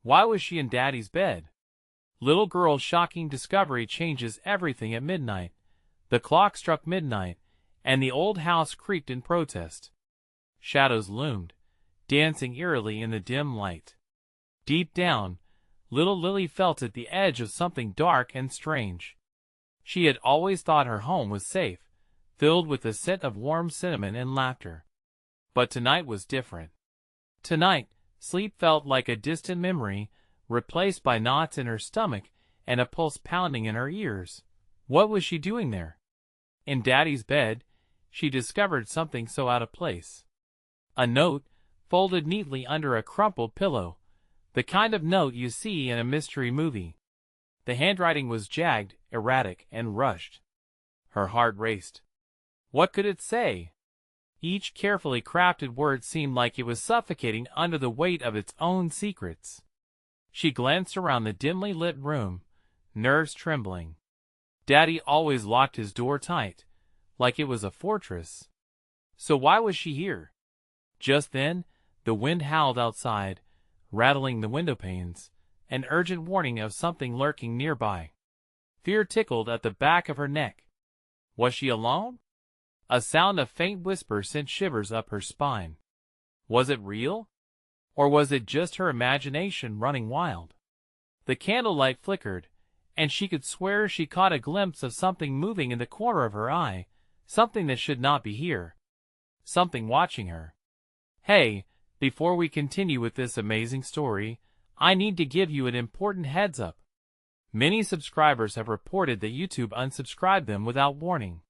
Why was she in Daddy's bed? Little girl's shocking discovery changes everything at midnight. The clock struck midnight, and the old house creaked in protest. Shadows loomed, dancing eerily in the dim light. Deep down, little Lily felt at the edge of something dark and strange. She had always thought her home was safe, filled with the scent of warm cinnamon and laughter. But tonight was different. Tonight, sleep felt like a distant memory, replaced by knots in her stomach and a pulse pounding in her ears. What was she doing there? In Daddy's bed, she discovered something so out of place. A note, folded neatly under a crumpled pillow. The kind of note you see in a mystery movie. The handwriting was jagged, erratic, and rushed. Her heart raced. What could it say? Each carefully crafted word seemed like it was suffocating under the weight of its own secrets. She glanced around the dimly lit room, nerves trembling. Daddy always locked his door tight, like it was a fortress. So why was she here? Just then, the wind howled outside, rattling the window panes, an urgent warning of something lurking nearby. Fear tickled at the back of her neck. Was she alone? A sound of faint whisper sent shivers up her spine. Was it real? Or was it just her imagination running wild? The candlelight flickered, and she could swear she caught a glimpse of something moving in the corner of her eye, something that should not be here. Something watching her. Hey, before we continue with this amazing story, I need to give you an important heads up. Many subscribers have reported that YouTube unsubscribed them without warning.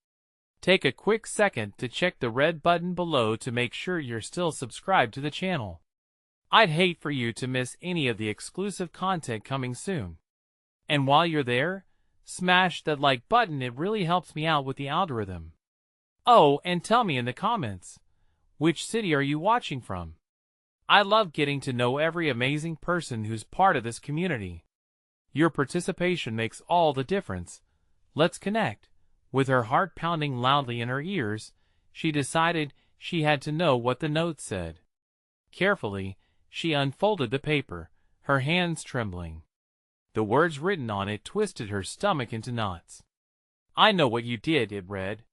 Take a quick second to check the red button below to make sure you're still subscribed to the channel. I'd hate for you to miss any of the exclusive content coming soon. And while you're there, smash that like button, it really helps me out with the algorithm. Oh, and tell me in the comments, which city are you watching from? I love getting to know every amazing person who's part of this community. Your participation makes all the difference. Let's connect. With her heart pounding loudly in her ears, she decided she had to know what the note said. Carefully, she unfolded the paper, her hands trembling. The words written on it twisted her stomach into knots. I know what you did, it read.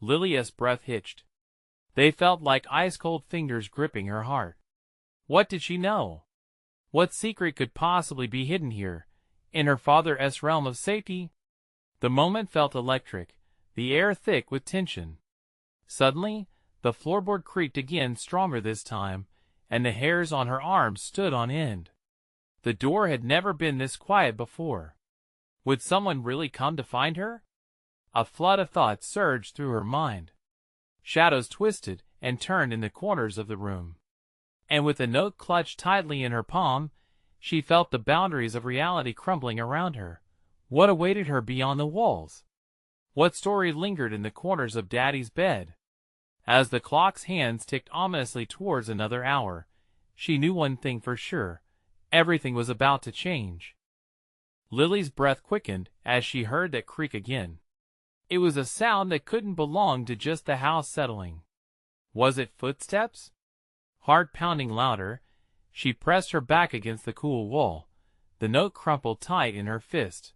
Lilia's breath hitched. They felt like ice-cold fingers gripping her heart. What did she know? What secret could possibly be hidden here, in her father's realm of safety? The moment felt electric, the air thick with tension. Suddenly, the floorboard creaked again, stronger this time, and the hairs on her arms stood on end. The door had never been this quiet before. Would someone really come to find her? A flood of thoughts surged through her mind. Shadows twisted and turned in the corners of the room. And with the note clutched tightly in her palm, she felt the boundaries of reality crumbling around her. What awaited her beyond the walls? What story lingered in the corners of Daddy's bed? As the clock's hands ticked ominously towards another hour, she knew one thing for sure. Everything was about to change. Lily's breath quickened as she heard that creak again. It was a sound that couldn't belong to just the house settling. Was it footsteps? Heart pounding louder, she pressed her back against the cool wall, the note crumpled tight in her fist.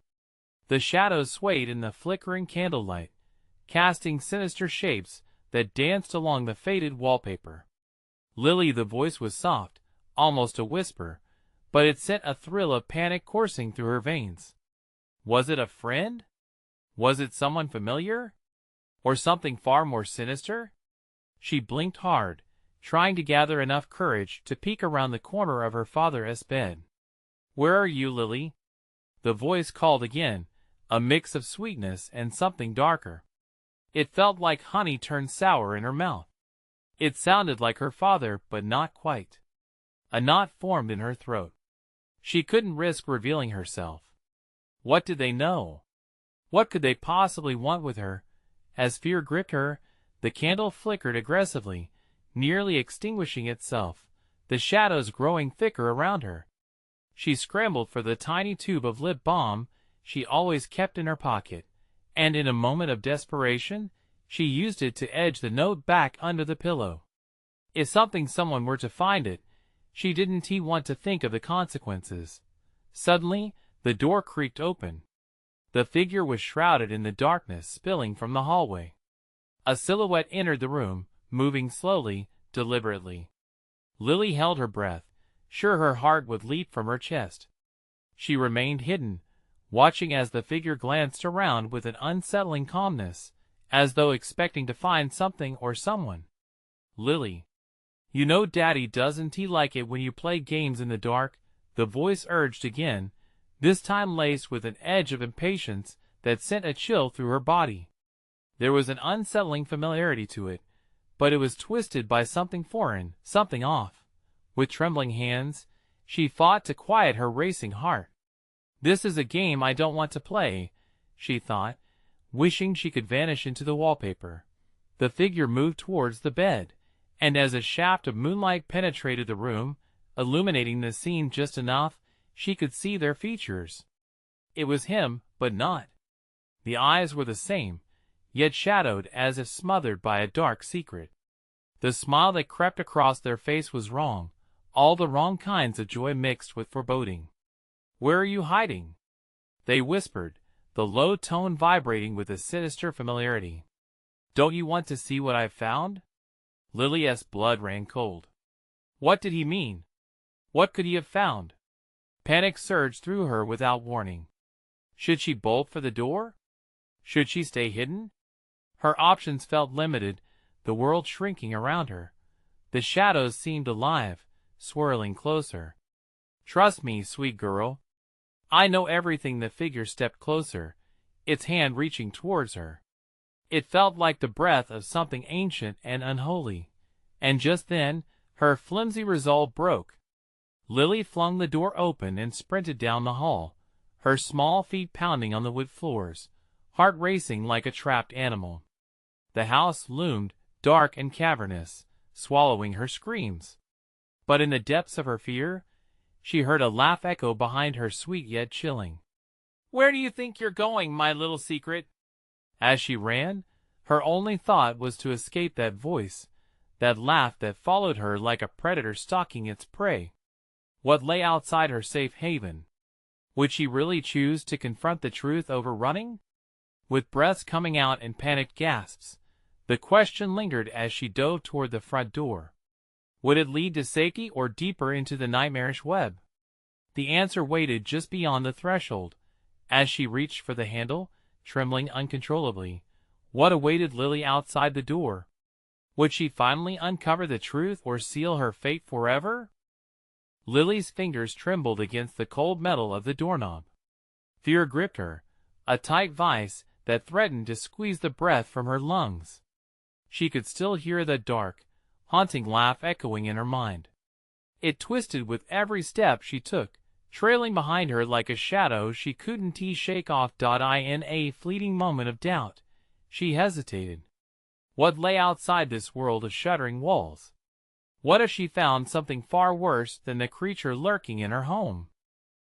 The shadows swayed in the flickering candlelight, casting sinister shapes that danced along the faded wallpaper. Lily, the voice was soft, almost a whisper, but it sent a thrill of panic coursing through her veins. Was it a friend? Was it someone familiar? Or something far more sinister? She blinked hard, trying to gather enough courage to peek around the corner of her father's bed. Where are you, Lily? The voice called again, a mix of sweetness and something darker. It felt like honey turned sour in her mouth. It sounded like her father, but not quite. A knot formed in her throat. She couldn't risk revealing herself. What did they know? What could they possibly want with her? As fear gripped her, the candle flickered aggressively, nearly extinguishing itself, the shadows growing thicker around her. She scrambled for the tiny tube of lip balm she always kept in her pocket, and in a moment of desperation, she used it to edge the note back under the pillow. If someone were to find it, She didn't want to think of the consequences. Suddenly, the door creaked open. The figure was shrouded in the darkness spilling from the hallway. A silhouette entered the room, moving slowly, deliberately. Lily held her breath, sure her heart would leap from her chest. She remained hidden, watching as the figure glanced around with an unsettling calmness, as though expecting to find something or someone. "Lily, you know Daddy doesn't like it when you play games in the dark," the voice urged again, this time laced with an edge of impatience that sent a chill through her body. There was an unsettling familiarity to it, but it was twisted by something foreign, something off. With trembling hands, she fought to quiet her racing heart. "This is a game I don't want to play," she thought, wishing she could vanish into the wallpaper. The figure moved towards the bed, and as a shaft of moonlight penetrated the room, illuminating the scene just enough, she could see their features. It was him, but not. The eyes were the same, yet shadowed as if smothered by a dark secret. The smile that crept across their face was wrong, all the wrong kinds of joy mixed with foreboding. "Where are you hiding?" they whispered, the low tone vibrating with a sinister familiarity. "Don't you want to see what I've found?" Lily's blood ran cold. What did he mean? What could he have found? Panic surged through her without warning. Should she bolt for the door? Should she stay hidden? Her options felt limited, the world shrinking around her. The shadows seemed alive, swirling closer. "Trust me, sweet girl. I know everything." The figure stepped closer, its hand reaching towards her. It felt like the breath of something ancient and unholy. And just then, her flimsy resolve broke. Lily flung the door open and sprinted down the hall, her small feet pounding on the wood floors, heart racing like a trapped animal. The house loomed, dark and cavernous, swallowing her screams. But in the depths of her fear, she heard a laugh echo behind her, sweet yet chilling. "Where do you think you're going, my little secret?" As she ran, her only thought was to escape that voice, that laugh that followed her like a predator stalking its prey. What lay outside her safe haven? Would she really choose to confront the truth over running? With breaths coming out in panicked gasps, the question lingered as she dove toward the front door. Would it lead to safety or deeper into the nightmarish web? The answer waited just beyond the threshold. As she reached for the handle, trembling uncontrollably, what awaited Lily outside the door? Would she finally uncover the truth or seal her fate forever? Lily's fingers trembled against the cold metal of the doorknob. Fear gripped her, a tight vice that threatened to squeeze the breath from her lungs. She could still hear the dark, haunting laugh echoing in her mind. It twisted with every step she took, trailing behind her like a shadow she couldn't shake off. In a fleeting moment of doubt, she hesitated. What lay outside this world of shuddering walls? What if she found something far worse than the creature lurking in her home?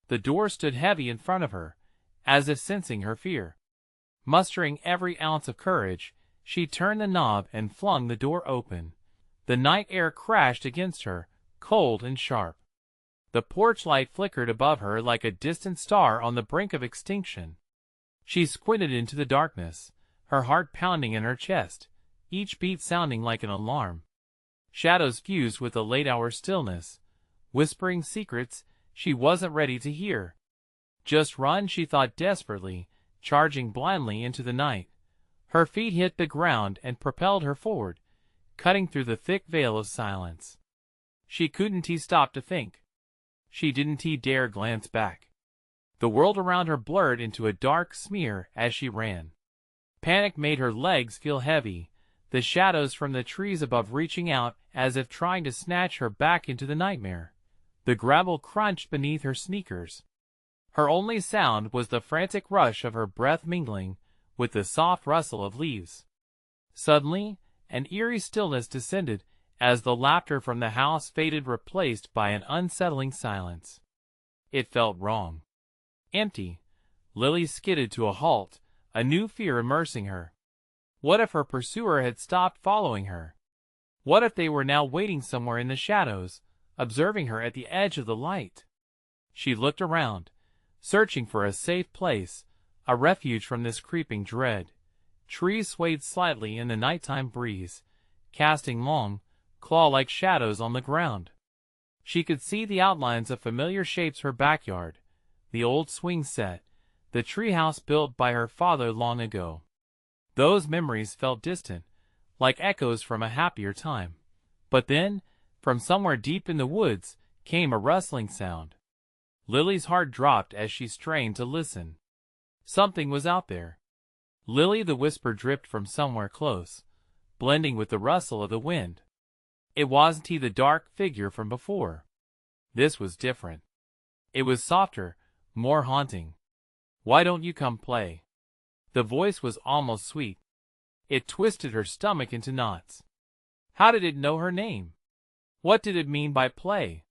The door stood heavy in front of her, as if sensing her fear. Mustering every ounce of courage, she turned the knob and flung the door open. The night air crashed against her, cold and sharp. The porch light flickered above her like a distant star on the brink of extinction. She squinted into the darkness, her heart pounding in her chest, each beat sounding like an alarm. Shadows fused with the late-hour stillness, whispering secrets she wasn't ready to hear. Just run, she thought desperately, charging blindly into the night. Her feet hit the ground and propelled her forward, cutting through the thick veil of silence. She couldn't stop to think. She didn't dare glance back. The world around her blurred into a dark smear as she ran. Panic made her legs feel heavy, the shadows from the trees above reaching out as if trying to snatch her back into the nightmare. The gravel crunched beneath her sneakers. Her only sound was the frantic rush of her breath mingling with the soft rustle of leaves. Suddenly, an eerie stillness descended as the laughter from the house faded, replaced by an unsettling silence. It felt wrong. Empty. Lily skidded to a halt, a new fear immersing her. What if her pursuer had stopped following her? What if they were now waiting somewhere in the shadows, observing her at the edge of the light. She looked around, searching for a safe place, a refuge from this creeping dread. Trees swayed slightly in the nighttime breeze, casting long, claw-like shadows on the ground. She could see the outlines of familiar shapes: her backyard, the old swing set, the treehouse built by her father long ago. Those memories felt distant, like echoes from a happier time. But then, from somewhere deep in the woods, came a rustling sound. Lily's heart dropped as she strained to listen. Something was out there. "Lily," the whisper dripped from somewhere close, blending with the rustle of the wind. It wasn't he, the dark figure from before. This was different. It was softer, more haunting. "Why don't you come play?" The voice was almost sweet. It twisted her stomach into knots. How did it know her name? What did it mean by play?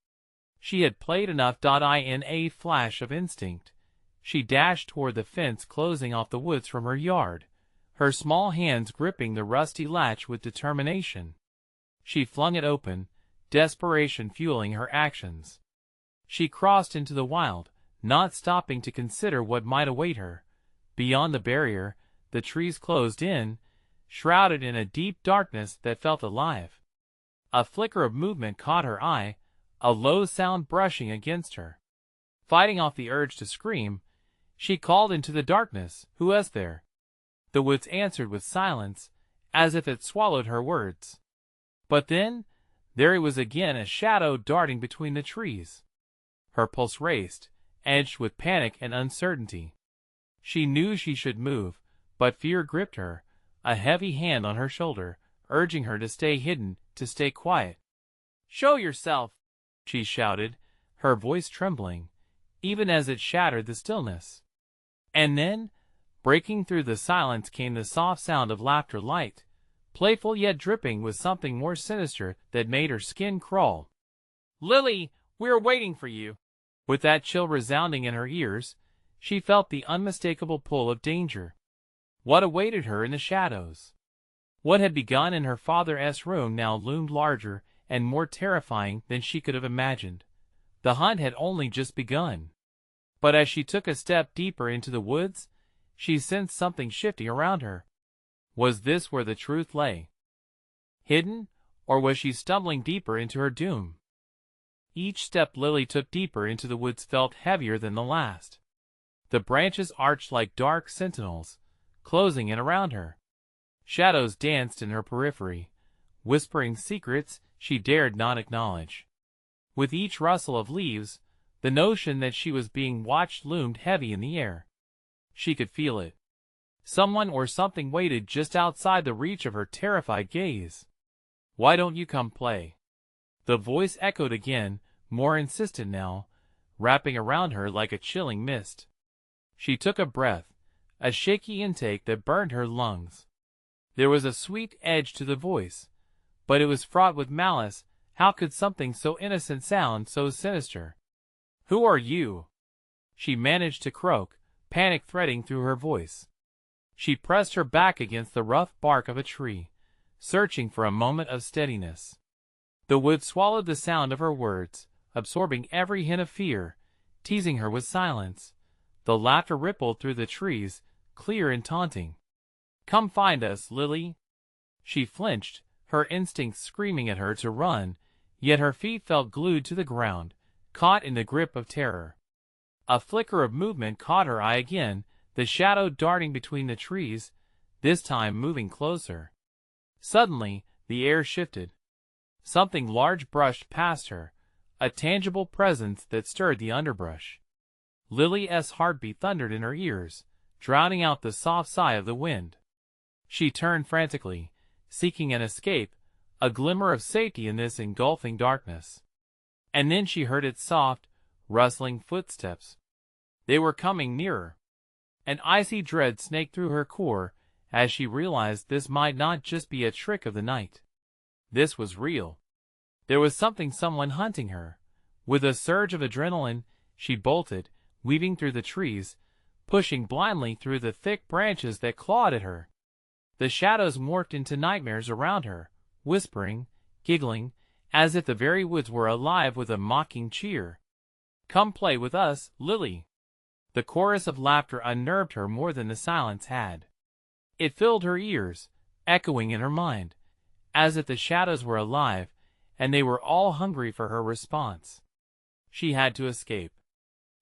She had played enough. In a flash of instinct, she dashed toward the fence closing off the woods from her yard, her small hands gripping the rusty latch with determination. She flung it open, desperation fueling her actions. She crossed into the wild, not stopping to consider what might await her. Beyond the barrier, the trees closed in, shrouded in a deep darkness that felt alive. A flicker of movement caught her eye, a low sound brushing against her. Fighting off the urge to scream, she called into the darkness, "Who was there?" The woods answered with silence, as if it swallowed her words. But then, there it was again, a shadow darting between the trees. Her pulse raced, edged with panic and uncertainty. She knew she should move, but fear gripped her, a heavy hand on her shoulder, urging her to stay hidden, to stay quiet. "Show yourself!" she shouted, her voice trembling, even as it shattered the stillness. And then, breaking through the silence, came the soft sound of laughter, light, playful yet dripping with something more sinister that made her skin crawl. "Lily, we're waiting for you!" With that chill resounding in her ears, she felt the unmistakable pull of danger. What awaited her in the shadows? What had begun in her father's room now loomed larger and more terrifying than she could have imagined. The hunt had only just begun. But as she took a step deeper into the woods, she sensed something shifting around her. Was this where the truth lay? Hidden, or was she stumbling deeper into her doom? Each step Lily took deeper into the woods felt heavier than the last. The branches arched like dark sentinels, closing in around her. Shadows danced in her periphery, whispering secrets she dared not acknowledge. With each rustle of leaves, the notion that she was being watched loomed heavy in the air. She could feel it. Someone or something waited just outside the reach of her terrified gaze. "Why don't you come play?" The voice echoed again, more insistent now, wrapping around her like a chilling mist. She took a breath, a shaky intake that burned her lungs. There was a sweet edge to the voice, but it was fraught with malice. How could something so innocent sound so sinister? "Who are you?" she managed to croak, panic threading through her voice. She pressed her back against the rough bark of a tree, searching for a moment of steadiness. The wood swallowed the sound of her words, absorbing every hint of fear, teasing her with silence. The laughter rippled through the trees, clear and taunting. "Come find us, Lily." She flinched, her instincts screaming at her to run, yet her feet felt glued to the ground, caught in the grip of terror. A flicker of movement caught her eye again, the shadow darting between the trees, this time moving closer. Suddenly, the air shifted. Something large brushed past her, a tangible presence that stirred the underbrush. Lily's heartbeat thundered in her ears, drowning out the soft sigh of the wind. She turned frantically, seeking an escape, a glimmer of safety in this engulfing darkness. And then she heard its soft, rustling footsteps. They were coming nearer. An icy dread snaked through her core as she realized this might not just be a trick of the night. This was real. There was someone hunting her. With a surge of adrenaline, she bolted, weaving through the trees, pushing blindly through the thick branches that clawed at her. The shadows morphed into nightmares around her, whispering, giggling, as if the very woods were alive with a mocking cheer. "Come play with us, Lily." The chorus of laughter unnerved her more than the silence had. It filled her ears, echoing in her mind, as if the shadows were alive, and they were all hungry for her response. She had to escape.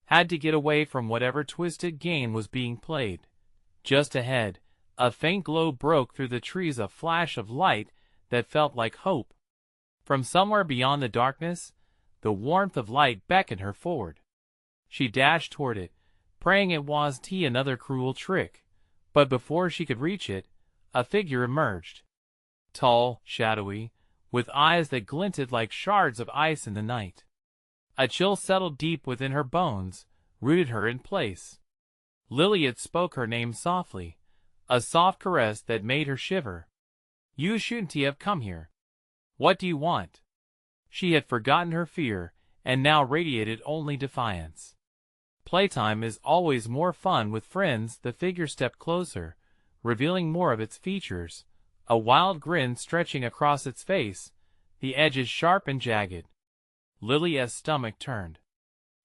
Had to get away from whatever twisted game was being played. Just ahead, a faint glow broke through the trees, a flash of light that felt like hope. From somewhere beyond the darkness, the warmth of light beckoned her forward. She dashed toward it, praying it wasn't another cruel trick, but before she could reach it, a figure emerged. Tall, shadowy, with eyes that glinted like shards of ice in the night. A chill settled deep within her bones, rooted her in place. Lily spoke her name softly, a soft caress that made her shiver. "You shouldn't have come here. What do you want?" She had forgotten her fear, and now radiated only defiance. "Playtime is always more fun with friends." The figure stepped closer, revealing more of its features, a wild grin stretching across its face, the edges sharp and jagged. Lily's stomach turned.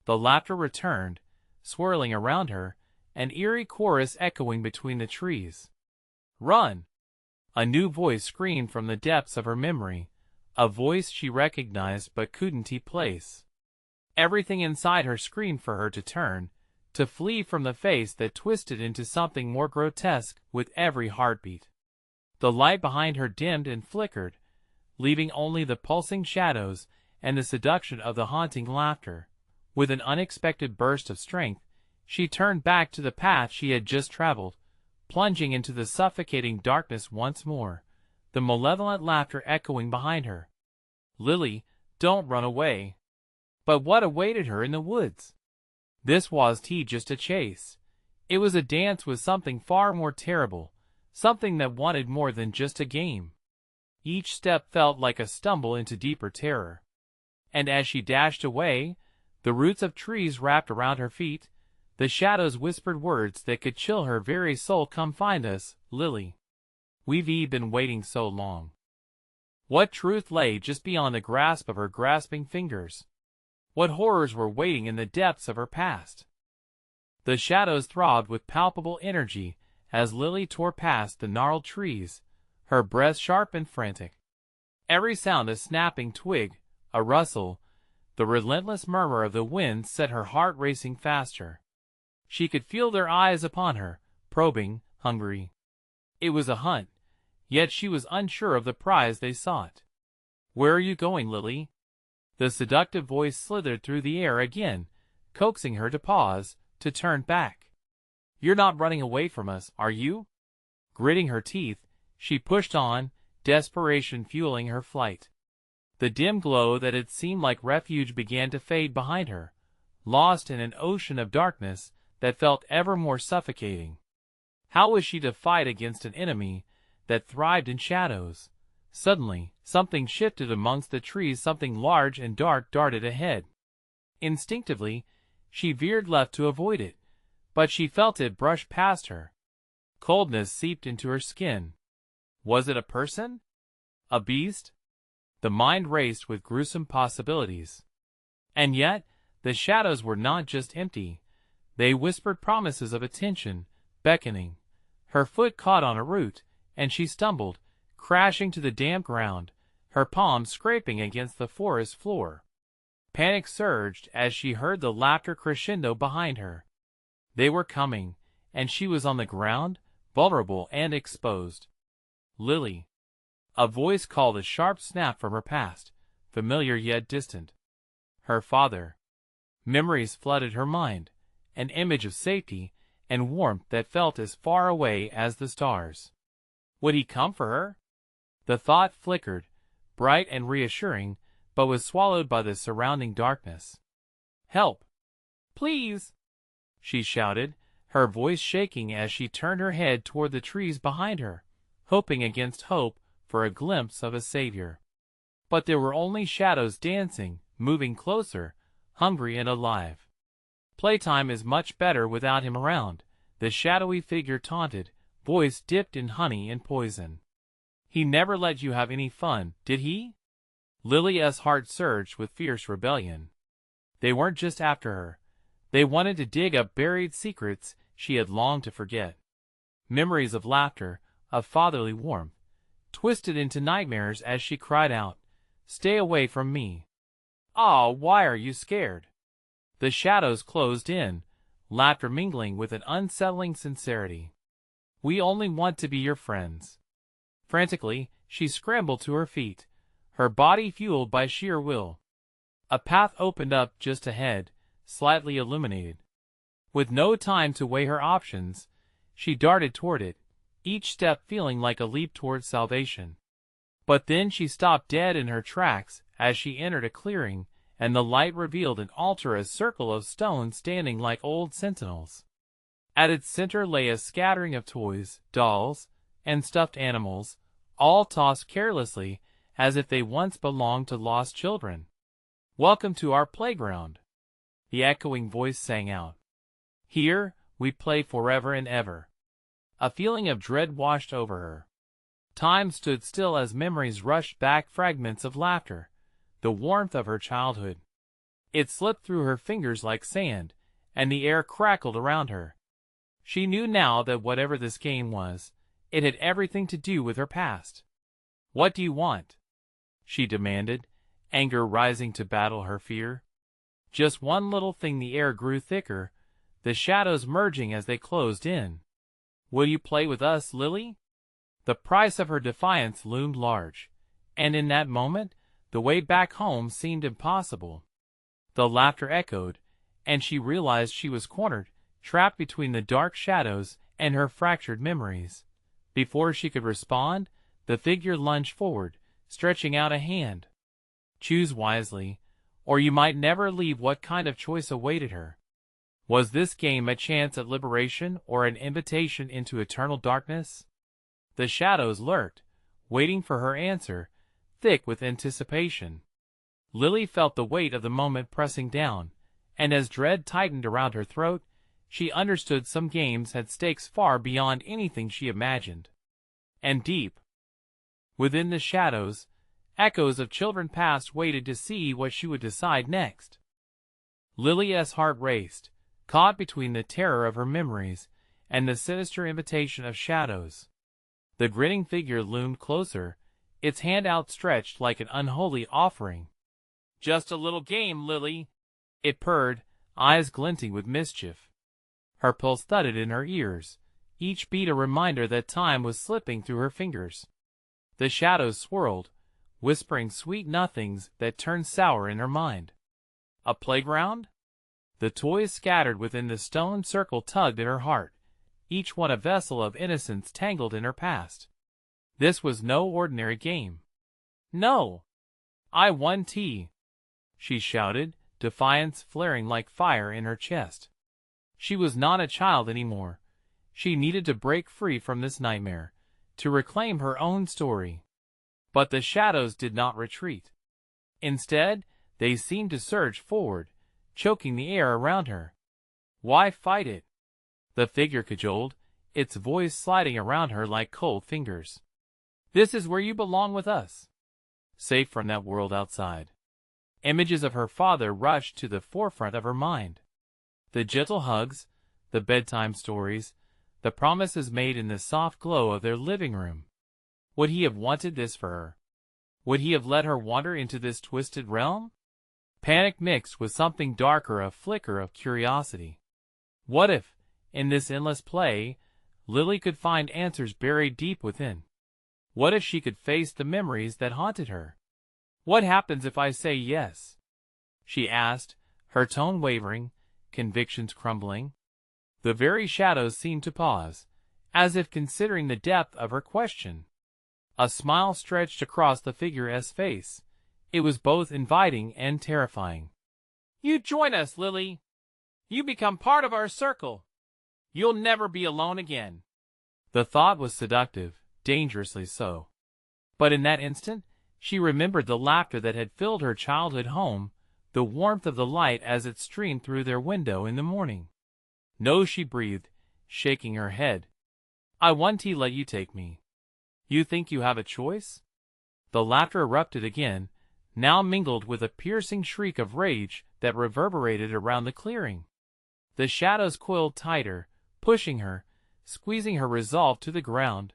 The laughter returned, swirling around her, an eerie chorus echoing between the trees. "Run!" A new voice screamed from the depths of her memory, a voice she recognized but couldn't place. Everything inside her screamed for her to turn, to flee from the face that twisted into something more grotesque with every heartbeat. The light behind her dimmed and flickered, leaving only the pulsing shadows and the seduction of the haunting laughter. With an unexpected burst of strength, she turned back to the path she had just traveled, plunging into the suffocating darkness once more, the malevolent laughter echoing behind her. "Lily, don't run away." But what awaited her in the woods? This wasn't just a chase. It was a dance with something far more terrible, something that wanted more than just a game. Each step felt like a stumble into deeper terror. And as she dashed away, the roots of trees wrapped around her feet, the shadows whispered words that could chill her very soul. "Come find us, Lily. We've been waiting so long." What truth lay just beyond the grasp of her grasping fingers? What horrors were waiting in the depths of her past? The shadows throbbed with palpable energy as Lily tore past the gnarled trees, her breath sharp and frantic. Every sound, a snapping twig, a rustle, the relentless murmur of the wind set her heart racing faster. She could feel their eyes upon her, probing, hungry. It was a hunt, yet she was unsure of the prize they sought. "Where are you going, Lily?" The seductive voice slithered through the air again, coaxing her to pause, to turn back. "You're not running away from us, are you?" Gritting her teeth, she pushed on, desperation fueling her flight. The dim glow that had seemed like refuge began to fade behind her, lost in an ocean of darkness that felt ever more suffocating. How was she to fight against an enemy that thrived in shadows? Suddenly, something shifted amongst the trees, something large and dark darted ahead. Instinctively, she veered left to avoid it, but she felt it brush past her. Coldness seeped into her skin. Was it a person? A beast? The mind raced with gruesome possibilities. And yet, the shadows were not just empty. They whispered promises of attention, beckoning. Her foot caught on a root, and she stumbled, crashing to the damp ground, her palms scraping against the forest floor. Panic surged as she heard the laughter crescendo behind her. They were coming, and she was on the ground, vulnerable and exposed. "Lily." A voice called, a sharp snap from her past, familiar yet distant. Her father. Memories flooded her mind, an image of safety and warmth that felt as far away as the stars. Would he come for her? The thought flickered, bright and reassuring, but was swallowed by the surrounding darkness. "Help! Please!" she shouted, her voice shaking as she turned her head toward the trees behind her, hoping against hope for a glimpse of a savior. But there were only shadows dancing, moving closer, hungry and alive. "Playtime is much better without him around," the shadowy figure taunted, voice dipped in honey and poison. "He never let you have any fun, did he?" Lily's heart surged with fierce rebellion. They weren't just after her. They wanted to dig up buried secrets she had longed to forget. Memories of laughter, of fatherly warmth, twisted into nightmares as she cried out, "Stay away from me." "Ah, why are you scared?" The shadows closed in, laughter mingling with an unsettling sincerity. "We only want to be your friends." Frantically, she scrambled to her feet, her body fueled by sheer will. A path opened up just ahead, slightly illuminated. With no time to weigh her options, she darted toward it, each step feeling like a leap toward salvation. But then she stopped dead in her tracks as she entered a clearing, and the light revealed an altar, a circle of stones standing like old sentinels. At its center lay a scattering of toys, dolls, and stuffed animals, all tossed carelessly as if they once belonged to lost children. "Welcome to our playground," the echoing voice sang out. "Here, we play forever and ever." A feeling of dread washed over her. Time stood still as memories rushed back, fragments of laughter, the warmth of her childhood. It slipped through her fingers like sand, and the air crackled around her. She knew now that whatever this game was, it had everything to do with her past. "What do you want?" she demanded, anger rising to battle her fear. Just one little thing. The air grew thicker, the shadows merging as they closed in. "Will you play with us, Lily?" The price of her defiance loomed large, and in that moment, the way back home seemed impossible. The laughter echoed, and she realized she was cornered, trapped between the dark shadows and her fractured memories. Before she could respond, the figure lunged forward, stretching out a hand. "Choose wisely, or you might never leave." What kind of choice awaited her? Was this game a chance at liberation or an invitation into eternal darkness? The shadows lurked, waiting for her answer, thick with anticipation. Lily felt the weight of the moment pressing down, and as dread tightened around her throat, she understood some games had stakes far beyond anything she imagined. And deep within the shadows, echoes of children past waited to see what she would decide next. Lily's heart raced, caught between the terror of her memories and the sinister invitation of shadows. The grinning figure loomed closer, its hand outstretched like an unholy offering. "Just a little game, Lily," it purred, eyes glinting with mischief. Her pulse thudded in her ears, each beat a reminder that time was slipping through her fingers. The shadows swirled, whispering sweet nothings that turned sour in her mind. A playground? The toys scattered within the stone circle tugged at her heart, each one a vessel of innocence tangled in her past. This was no ordinary game. "No! I won tea!" she shouted, defiance flaring like fire in her chest. She was not a child anymore. She needed to break free from this nightmare, to reclaim her own story. But the shadows did not retreat. Instead, they seemed to surge forward, choking the air around her. "Why fight it?" the figure cajoled, its voice sliding around her like cold fingers. "This is where you belong, with us, safe from that world outside." Images of her father rushed to the forefront of her mind. The gentle hugs, the bedtime stories, the promises made in the soft glow of their living room. Would he have wanted this for her? Would he have let her wander into this twisted realm? Panic mixed with something darker, a flicker of curiosity. What if, in this endless play, Lily could find answers buried deep within? What if she could face the memories that haunted her? "What happens if I say yes?" she asked, her tone wavering, convictions crumbling. The very shadows seemed to pause, as if considering the depth of her question. A smile stretched across the figure's face. It was both inviting and terrifying. "You join us, Lily. You become part of our circle. You'll never be alone again." The thought was seductive, dangerously so. But in that instant, she remembered the laughter that had filled her childhood home, the warmth of the light as it streamed through their window in the morning. "No," she breathed, shaking her head. "I want to let you take me." "You think you have a choice?" The laughter erupted again, now mingled with a piercing shriek of rage that reverberated around the clearing. The shadows coiled tighter, pushing her, squeezing her resolve to the ground.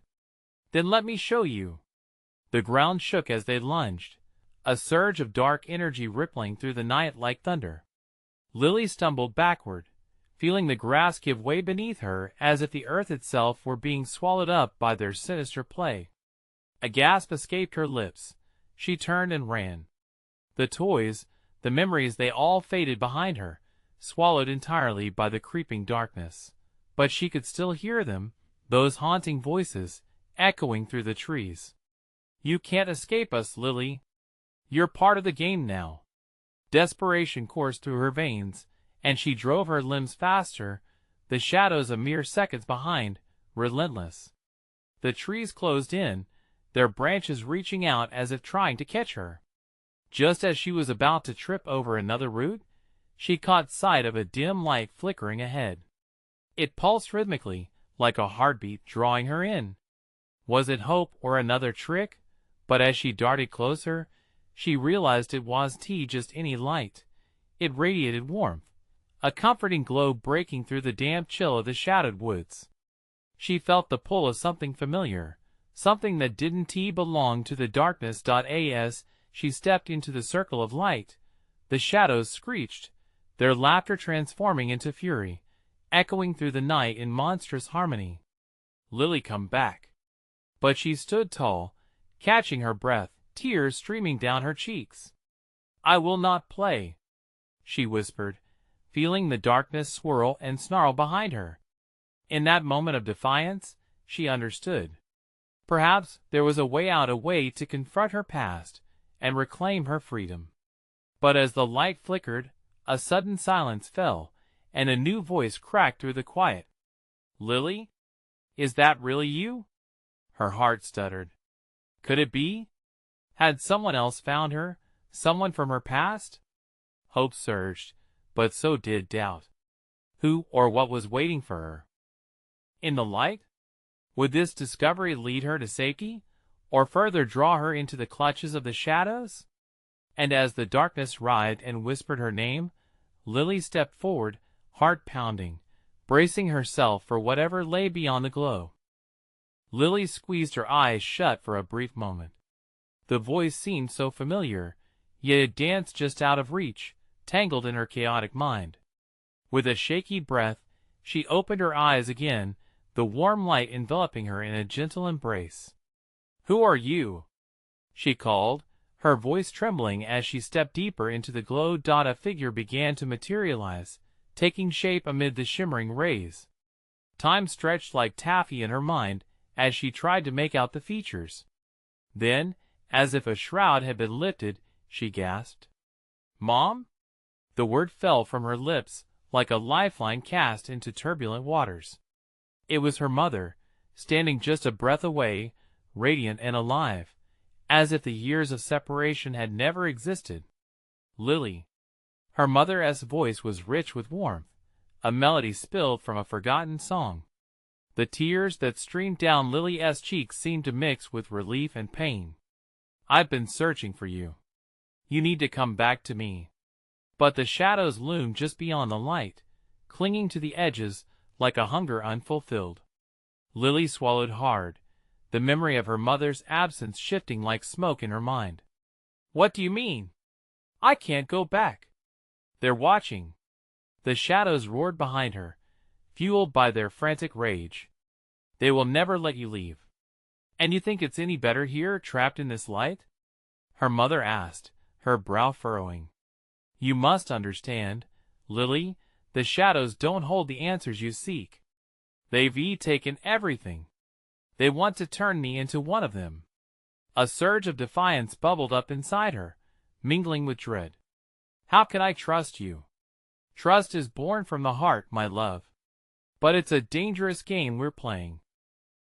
"Then let me show you." The ground shook as they lunged, a surge of dark energy rippling through the night like thunder. Lily stumbled backward, feeling the grass give way beneath her as if the earth itself were being swallowed up by their sinister play. A gasp escaped her lips. She turned and ran. The toys, the memories, they all faded behind her, swallowed entirely by the creeping darkness. But she could still hear them, those haunting voices, echoing through the trees. "You can't escape us, Lily. You're part of the game now." Desperation coursed through her veins, and she drove her limbs faster, the shadows a mere seconds behind, relentless. The trees closed in, their branches reaching out as if trying to catch her. Just as she was about to trip over another root, she caught sight of a dim light flickering ahead. It pulsed rhythmically, like a heartbeat, drawing her in. Was it hope or another trick? But as she darted closer, she realized it wasn't just any light. It radiated warmth, a comforting glow breaking through the damp chill of the shadowed woods. She felt the pull of something familiar, something that didn't belong to the darkness. As she stepped into the circle of light, the shadows screeched, their laughter transforming into fury, echoing through the night in monstrous harmony. "Lily, come back." But she stood tall, catching her breath, tears streaming down her cheeks. "I will not play," she whispered, feeling the darkness swirl and snarl behind her. In that moment of defiance, she understood. Perhaps there was a way out, a way to confront her past and reclaim her freedom. But as the light flickered, a sudden silence fell, and a new voice cracked through the quiet. "Lily? Is that really you?" Her heart stuttered. Could it be? Had someone else found her, someone from her past? Hope surged, but so did doubt. Who or what was waiting for her? In the light? Would this discovery lead her to safety, or further draw her into the clutches of the shadows? And as the darkness writhed and whispered her name, Lily stepped forward, heart pounding, bracing herself for whatever lay beyond the glow. Lily squeezed her eyes shut for a brief moment. The voice seemed so familiar, yet it danced just out of reach, tangled in her chaotic mind. With a shaky breath, she opened her eyes again, the warm light enveloping her in a gentle embrace. "Who are you?" she called, her voice trembling as she stepped deeper into the glow. A figure began to materialize, taking shape amid the shimmering rays. Time stretched like taffy in her mind as she tried to make out the features. Then, as if a shroud had been lifted, she gasped, "Mom?" The word fell from her lips like a lifeline cast into turbulent waters. It was her mother, standing just a breath away, radiant and alive, as if the years of separation had never existed. "Lily." Her mother's voice was rich with warmth, a melody spilled from a forgotten song. The tears that streamed down Lily's cheeks seemed to mix with relief and pain. "I've been searching for you. You need to come back to me." But the shadows loomed just beyond the light, clinging to the edges like a hunger unfulfilled. Lily swallowed hard, the memory of her mother's absence shifting like smoke in her mind. "What do you mean? I can't go back. They're watching." The shadows roared behind her, fueled by their frantic rage. "They will never let you leave." "And you think it's any better here, trapped in this light?" her mother asked, her brow furrowing. "You must understand, Lily, the shadows don't hold the answers you seek. They've taken everything. They want to turn me into one of them." A surge of defiance bubbled up inside her, mingling with dread. "How can I trust you?" "Trust is born from the heart, my love. But it's a dangerous game we're playing."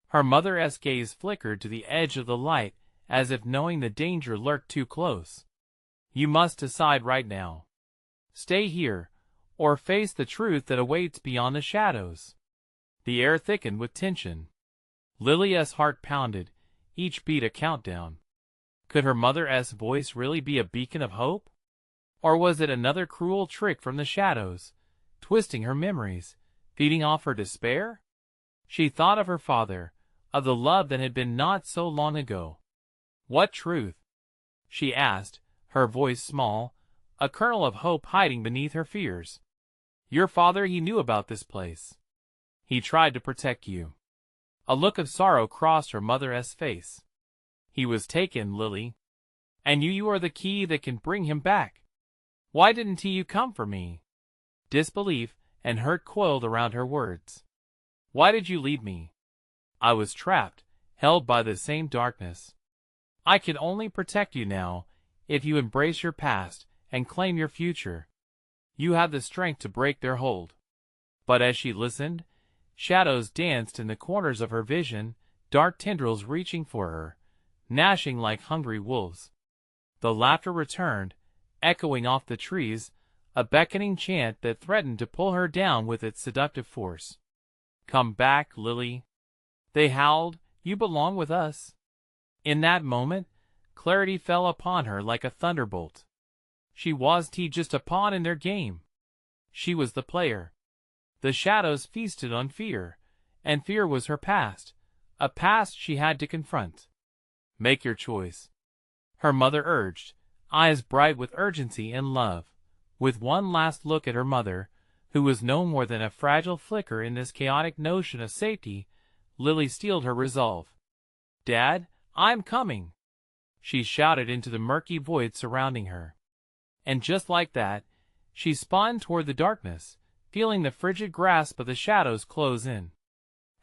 Her mother's gaze flickered to the edge of the light, as if knowing the danger lurked too close. "You must decide right now. Stay here, or face the truth that awaits beyond the shadows." The air thickened with tension. Lily's heart pounded, each beat a countdown. Could her mother's voice really be a beacon of hope? Or was it another cruel trick from the shadows, twisting her memories, feeding off her despair? She thought of her father, of the love that had been not so long ago. What truth? She asked, her voice small, a kernel of hope hiding beneath her fears. Your father, he knew about this place. He tried to protect you. A look of sorrow crossed her mother's face. He was taken, Lily. And you are the key that can bring him back. Why didn't you come for me? Disbelief and hurt coiled around her words. Why did you leave me? I was trapped, held by the same darkness. I can only protect you now, if you embrace your past and claim your future. You have the strength to break their hold. But as she listened, shadows danced in the corners of her vision, dark tendrils reaching for her, gnashing like hungry wolves. The laughter returned, echoing off the trees, a beckoning chant that threatened to pull her down with its seductive force. Come back, Lily. They howled, you belong with us. In that moment, clarity fell upon her like a thunderbolt. She wasn't just a pawn in their game. She was the player. The shadows feasted on fear, and fear was her past, a past she had to confront. Make your choice, her mother urged, eyes bright with urgency and love. With one last look at her mother, who was no more than a fragile flicker in this chaotic notion of safety, Lily steeled her resolve. Dad, I'm coming, she shouted into the murky void surrounding her. And just like that, she spun toward the darkness, feeling the frigid grasp of the shadows close in.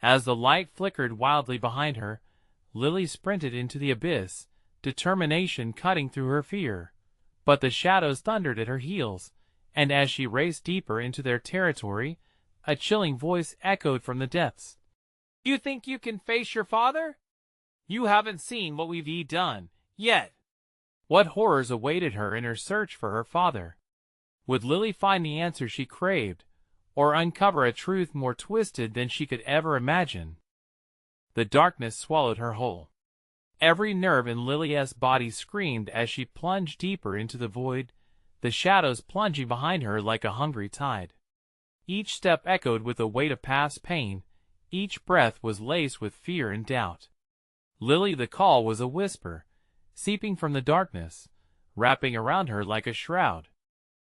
As the light flickered wildly behind her, Lily sprinted into the abyss, determination cutting through her fear. But the shadows thundered at her heels, and as she raced deeper into their territory, a chilling voice echoed from the depths. You think you can face your father? You haven't seen what we've done, yet. What horrors awaited her in her search for her father? Would Lily find the answer she craved, or uncover a truth more twisted than she could ever imagine? The darkness swallowed her whole. Every nerve in Lily's body screamed as she plunged deeper into the void, the shadows plunging behind her like a hungry tide. Each step echoed with the weight of past pain, each breath was laced with fear and doubt. Lily, the call was a whisper, seeping from the darkness, wrapping around her like a shroud.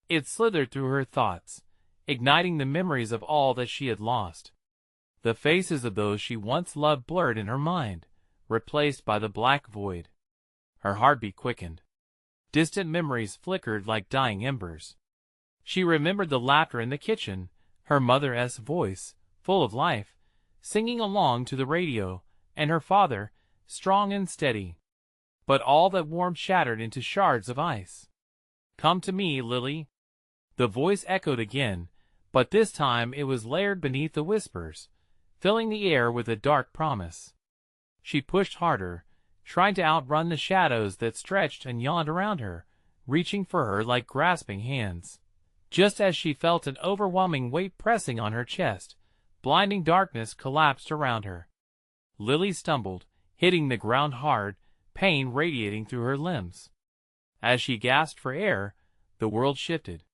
It slithered through her thoughts, igniting the memories of all that she had lost. The faces of those she once loved blurred in her mind, replaced by the black void. Her heartbeat quickened. Distant memories flickered like dying embers. She remembered the laughter in the kitchen, her mother's voice, full of life, singing along to the radio, and her father, strong and steady. But all that warmth shattered into shards of ice. Come to me, Lily. The voice echoed again, but this time it was layered beneath the whispers, filling the air with a dark promise. She pushed harder, trying to outrun the shadows that stretched and yawned around her, reaching for her like grasping hands. Just as she felt an overwhelming weight pressing on her chest, blinding darkness collapsed around her. Lily stumbled, hitting the ground hard, pain radiating through her limbs. As she gasped for air, the world shifted.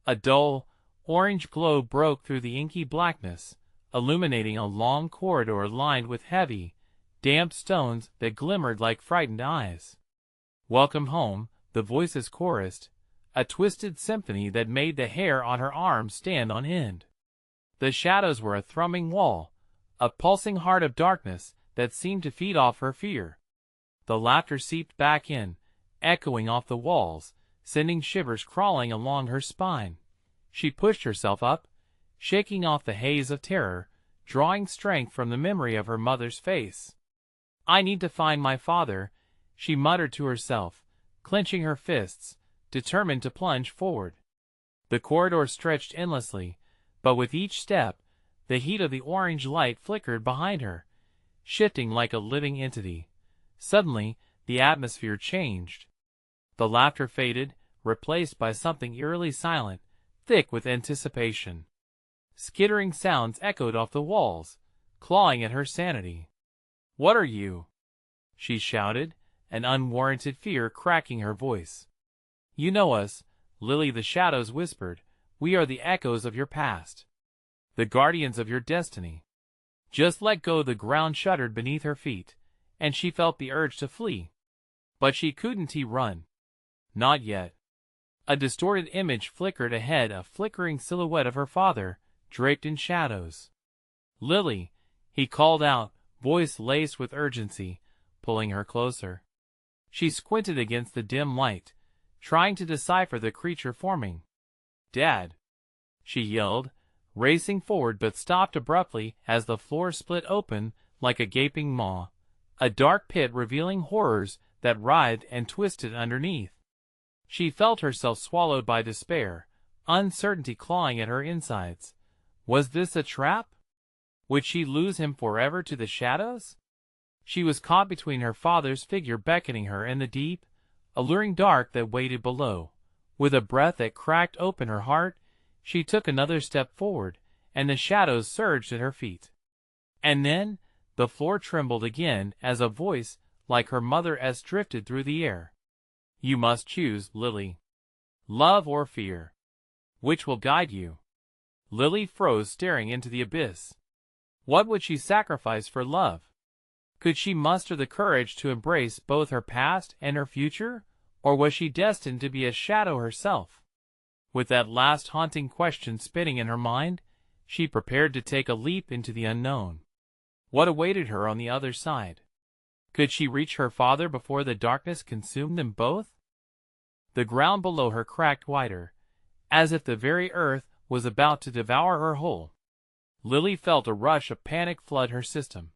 A dull, orange glow broke through the inky blackness, illuminating a long corridor lined with heavy, damp stones that glimmered like frightened eyes. Welcome home, the voices chorused, a twisted symphony that made the hair on her arms stand on end. The shadows were a thrumming wall, a pulsing heart of darkness that seemed to feed off her fear. The laughter seeped back in, echoing off the walls, sending shivers crawling along her spine. She pushed herself up, shaking off the haze of terror, drawing strength from the memory of her mother's face. I need to find my father, she muttered to herself, clenching her fists, determined to plunge forward. The corridor stretched endlessly, but with each step, the heat of the orange light flickered behind her, shifting like a living entity. Suddenly, the atmosphere changed. The laughter faded, replaced by something eerily silent, thick with anticipation. Skittering sounds echoed off the walls, clawing at her sanity. What are you? She shouted, an unwarranted fear cracking her voice. "You know us, Lily," the shadows whispered. "We are the echoes of your past, the guardians of your destiny." Just let go. The ground shuddered beneath her feet, and she felt the urge to flee. But she couldn't run. Not yet. A distorted image flickered ahead, a flickering silhouette of her father, draped in shadows. "Lily," he called out, voice laced with urgency, pulling her closer. She squinted against the dim light, trying to decipher the creature forming. "Dad!" she yelled, racing forward, but stopped abruptly as the floor split open like a gaping maw, a dark pit revealing horrors that writhed and twisted underneath. She felt herself swallowed by despair, uncertainty clawing at her insides. Was this a trap? Would she lose him forever to the shadows? She was caught between her father's figure beckoning her and the deep, alluring dark that waited below. With a breath that cracked open her heart, she took another step forward, and the shadows surged at her feet. And then, the floor trembled again as a voice like her mother's drifted through the air. "You must choose, Lily. Love or fear. Which will guide you?" Lily froze, staring into the abyss. What would she sacrifice for love? Could she muster the courage to embrace both her past and her future, or was she destined to be a shadow herself? With that last haunting question spinning in her mind, she prepared to take a leap into the unknown. What awaited her on the other side? Could she reach her father before the darkness consumed them both? The ground below her cracked wider, as if the very earth was about to devour her whole. Lily felt a rush of panic flood her system.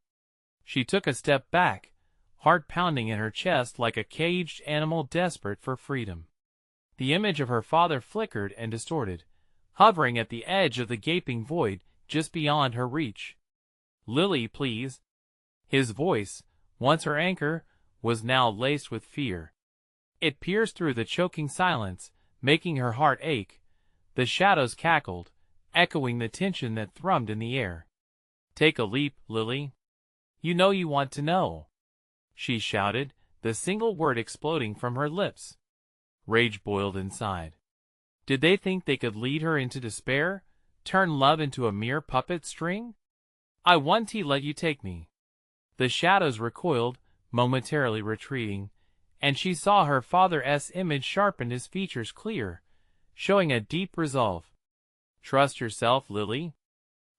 She took a step back, heart pounding in her chest like a caged animal desperate for freedom. The image of her father flickered and distorted, hovering at the edge of the gaping void just beyond her reach. "Lily, please." His voice, once her anchor, was now laced with fear. It pierced through the choking silence, making her heart ache. The shadows cackled, echoing the tension that thrummed in the air. "Take a leap, Lily. You know you want to know," she shouted, the single word exploding from her lips. Rage boiled inside. Did they think they could lead her into despair, turn love into a mere puppet string? "I want to let you take me." The shadows recoiled, momentarily retreating, and she saw her father's image sharpen, his features clear, showing a deep resolve. "Trust yourself, Lily.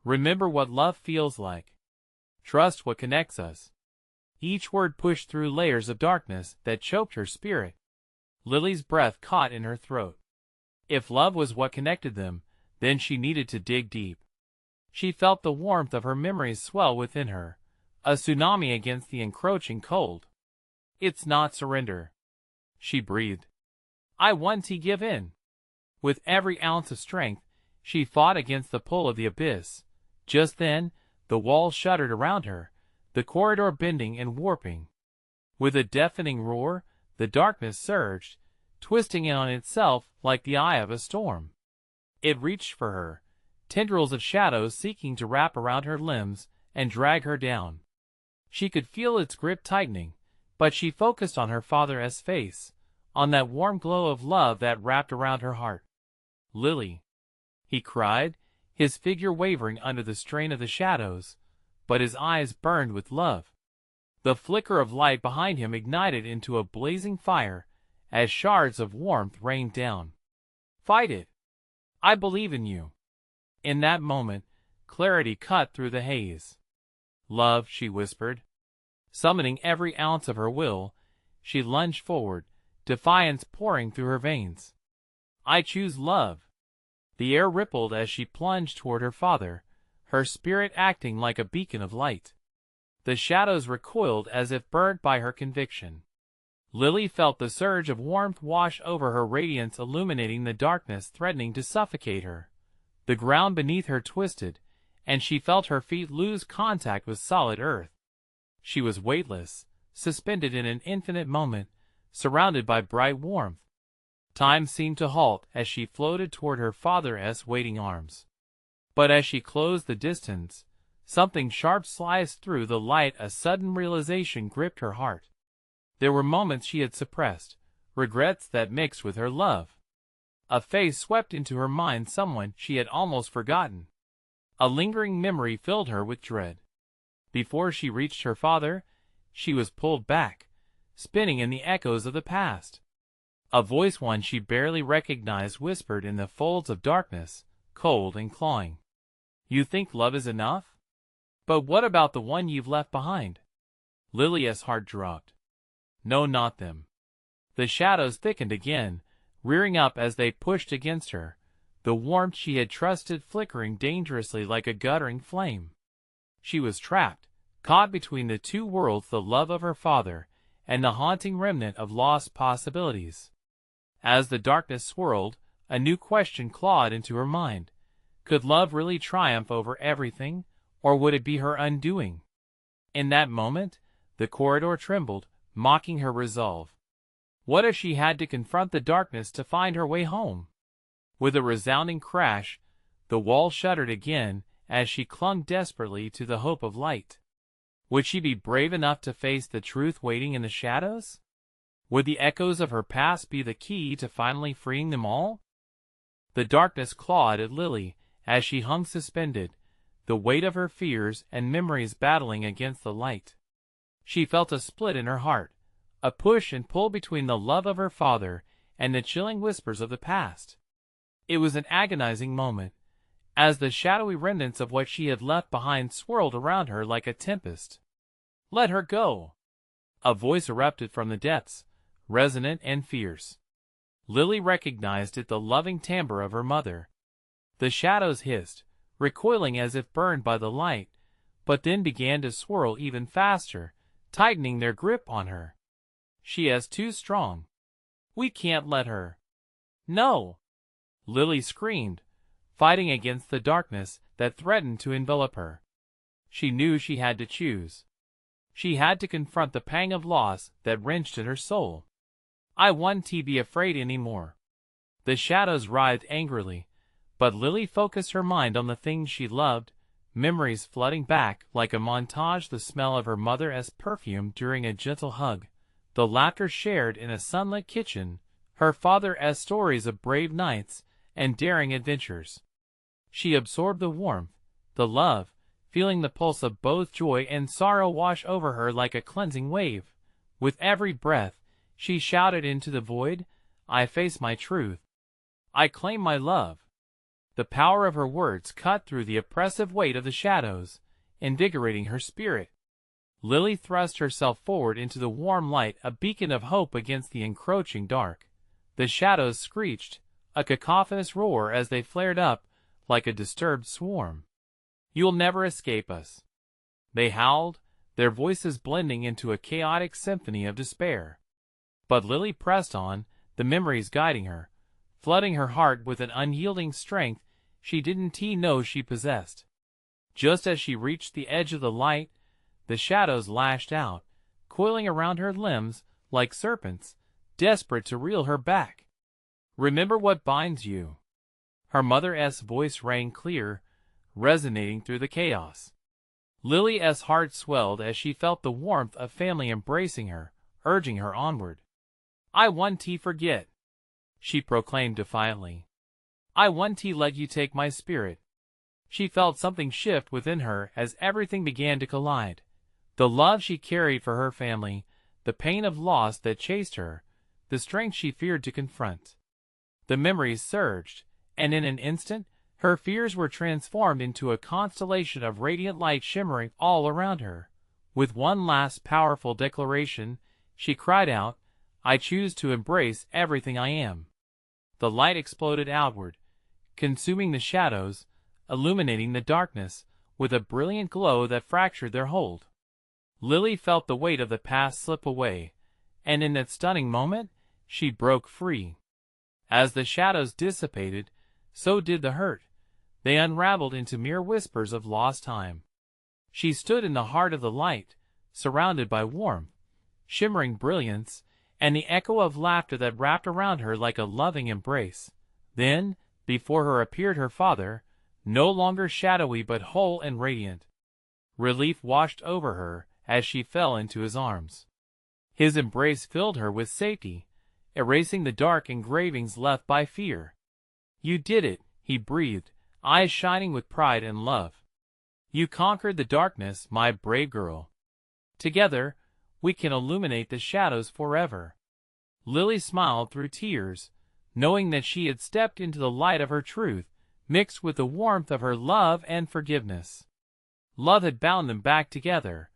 Remember what love feels like. Trust what connects us." Each word pushed through layers of darkness that choked her spirit. Lily's breath caught in her throat. If love was what connected them, then she needed to dig deep. She felt the warmth of her memories swell within her, a tsunami against the encroaching cold. "It's not surrender," she breathed. "I want to give in." With every ounce of strength, she fought against the pull of the abyss. Just then, the walls shuddered around her, the corridor bending and warping. With a deafening roar, the darkness surged, twisting in on itself like the eye of a storm. It reached for her, tendrils of shadows seeking to wrap around her limbs and drag her down. She could feel its grip tightening, but she focused on her father's face, on that warm glow of love that wrapped around her heart. "Lily," he cried, his figure wavering under the strain of the shadows, but his eyes burned with love. The flicker of light behind him ignited into a blazing fire as shards of warmth rained down. "Fight it. I believe in you." In that moment, clarity cut through the haze. "Love," she whispered. Summoning every ounce of her will, she lunged forward, defiance pouring through her veins. "I choose love." The air rippled as she plunged toward her father, her spirit acting like a beacon of light. The shadows recoiled as if burnt by her conviction. Lily felt the surge of warmth wash over her, radiance illuminating the darkness threatening to suffocate her. The ground beneath her twisted, and she felt her feet lose contact with solid earth. She was weightless, suspended in an infinite moment, surrounded by bright warmth. Time seemed to halt as she floated toward her father's waiting arms. But as she closed the distance, something sharp sliced through the light. A sudden realization gripped her heart. There were moments she had suppressed, regrets that mixed with her love. A face swept into her mind, someone she had almost forgotten. A lingering memory filled her with dread. Before she reached her father, she was pulled back, spinning in the echoes of the past. A voice, one she barely recognized, whispered in the folds of darkness, cold and clawing. "You think love is enough? But what about the one you've left behind?" Lily's heart dropped. No, not them. The shadows thickened again, rearing up as they pushed against her, the warmth she had trusted flickering dangerously like a guttering flame. She was trapped, caught between the two worlds, the love of her father and the haunting remnant of lost possibilities. As the darkness swirled, a new question clawed into her mind. Could love really triumph over everything, or would it be her undoing? In that moment, the corridor trembled, mocking her resolve. What if she had to confront the darkness to find her way home? With a resounding crash, the wall shuddered again as she clung desperately to the hope of light. Would she be brave enough to face the truth waiting in the shadows? Would the echoes of her past be the key to finally freeing them all? The darkness clawed at Lily as she hung suspended, the weight of her fears and memories battling against the light. She felt a split in her heart, a push and pull between the love of her father and the chilling whispers of the past. It was an agonizing moment, as the shadowy remnants of what she had left behind swirled around her like a tempest. "Let her go!" A voice erupted from the depths, resonant and fierce. Lily recognized it, the loving timbre of her mother. The shadows hissed, recoiling as if burned by the light, but then began to swirl even faster, tightening their grip on her. "She is too strong. We can't let her." "No!" Lily screamed, fighting against the darkness that threatened to envelop her. She knew she had to choose. She had to confront the pang of loss that wrenched at her soul. "I won't be afraid anymore." The shadows writhed angrily, but Lily focused her mind on the things she loved, memories flooding back like a montage, the smell of her mother's perfume during a gentle hug, the laughter shared in a sunlit kitchen, her father's stories of brave nights and daring adventures. She absorbed the warmth, the love, feeling the pulse of both joy and sorrow wash over her like a cleansing wave. With every breath, she shouted into the void, "I face my truth. I claim my love." The power of her words cut through the oppressive weight of the shadows, invigorating her spirit. Lily thrust herself forward into the warm light, a beacon of hope against the encroaching dark. The shadows screeched, a cacophonous roar as they flared up like a disturbed swarm. "You'll never escape us," they howled, their voices blending into a chaotic symphony of despair. But Lily pressed on, the memories guiding her, flooding her heart with an unyielding strength she didn't know she possessed. Just as she reached the edge of the light, the shadows lashed out, coiling around her limbs like serpents, desperate to reel her back. "Remember what binds you." Her mother's voice rang clear, resonating through the chaos. Lily's heart swelled as she felt the warmth of family embracing her, urging her onward. "I won't forget," she proclaimed defiantly. "I won't let you take my spirit." She felt something shift within her as everything began to collide. The love she carried for her family, the pain of loss that chased her, the strength she feared to confront. The memories surged, and in an instant, her fears were transformed into a constellation of radiant light shimmering all around her. With one last powerful declaration, she cried out, "I choose to embrace everything I am." The light exploded outward, consuming the shadows, illuminating the darkness with a brilliant glow that fractured their hold. Lily felt the weight of the past slip away, and in that stunning moment, she broke free. As the shadows dissipated, so did the hurt. They unraveled into mere whispers of lost time. She stood in the heart of the light, surrounded by warmth, shimmering brilliance, and the echo of laughter that wrapped around her like a loving embrace. Then, before her appeared her father, no longer shadowy but whole and radiant. Relief washed over her as she fell into his arms. His embrace filled her with safety, erasing the dark engravings left by fear. "You did it," he breathed, eyes shining with pride and love. "You conquered the darkness, my brave girl. Together, we can illuminate the shadows forever." Lily smiled through tears, knowing that she had stepped into the light of her truth, mixed with the warmth of her love and forgiveness. Love had bound them back together,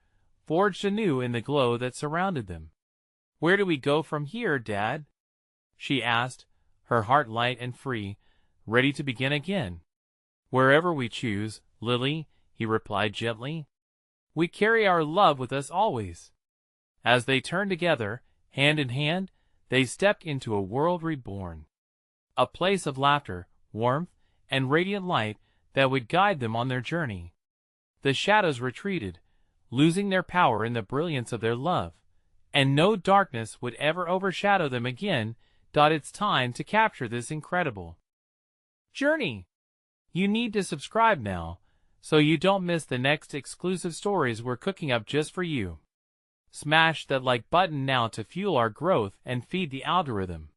forged anew in the glow that surrounded them. "Where do we go from here, Dad?" she asked, her heart light and free, ready to begin again. "Wherever we choose, Lily," he replied gently. "We carry our love with us always." As they turned together, hand in hand, they stepped into a world reborn. A place of laughter, warmth, and radiant light that would guide them on their journey. The shadows retreated, losing their power in the brilliance of their love, and no darkness would ever overshadow them again. It's time to capture this incredible journey. You need to subscribe now, so you don't miss the next exclusive stories we're cooking up just for you. Smash that like button now to fuel our growth and feed the algorithm.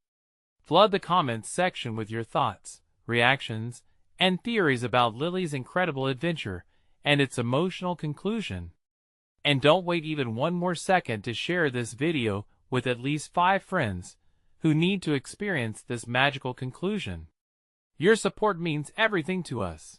Flood the comments section with your thoughts, reactions, and theories about Lily's incredible adventure and its emotional conclusion. And don't wait even one more second to share this video with at least 5 friends who need to experience this magical conclusion. Your support means everything to us.